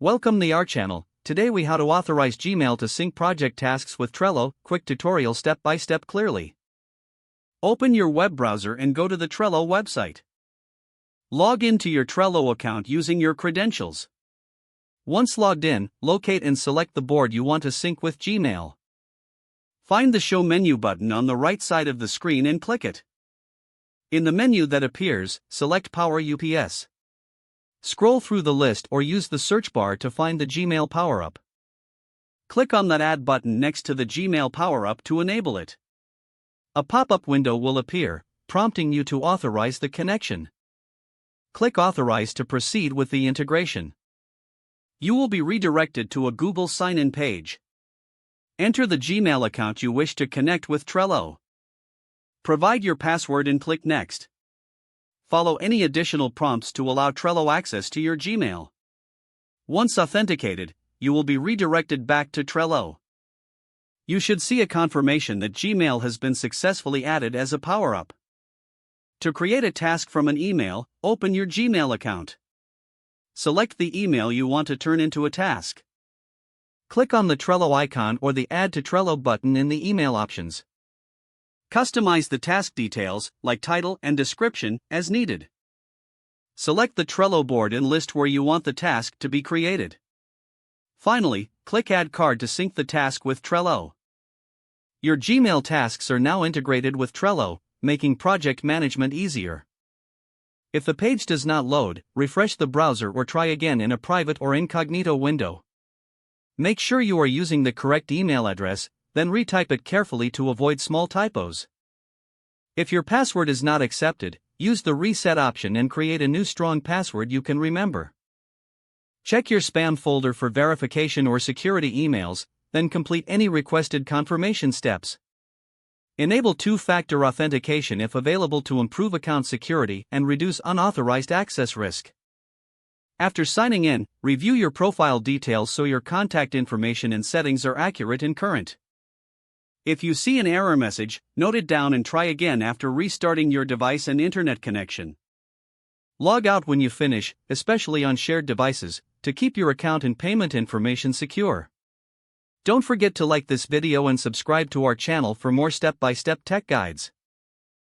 Welcome to our channel. Today we how to authorize Gmail to sync project tasks with Trello. Quick tutorial step by step clearly. Open your web browser and go to the Trello website. Log into your Trello account using your credentials. Once logged in, locate and select the board you want to sync with Gmail. Find the Show menu button on the right side of the screen and click it. In the menu that appears, select Power UPS. Scroll through the list or use the search bar to find the Gmail power-up. Click on that Add button next to the Gmail power-up to enable it. A pop-up window will appear, prompting you to authorize the connection. Click Authorize to proceed with the integration. You will be redirected to a Google sign-in page. Enter the Gmail account you wish to connect with Trello. Provide your password and click Next. Follow any additional prompts to allow Trello access to your Gmail. Once authenticated, you will be redirected back to Trello. You should see a confirmation that Gmail has been successfully added as a power-up. To create a task from an email, open your Gmail account. Select the email you want to turn into a task. Click on the Trello icon or the Add to Trello button in the email options. Customize the task details, like title and description, as needed. Select the Trello board and list where you want the task to be created. Finally, click Add Card to sync the task with Trello. Your Gmail tasks are now integrated with Trello, making project management easier. If the page does not load, refresh the browser or try again in a private or incognito window. Make sure you are using the correct email address, then retype it carefully to avoid small typos. If your password is not accepted, use the reset option and create a new strong password you can remember. Check your spam folder for verification or security emails, then complete any requested confirmation steps. Enable two-factor authentication if available to improve account security and reduce unauthorized access risk. After signing in, review your profile details so your contact information and settings are accurate and current. If you see an error message, note it down and try again after restarting your device and internet connection. Log out when you finish, especially on shared devices, to keep your account and payment information secure. Don't forget to like this video and subscribe to our channel for more step-by-step tech guides.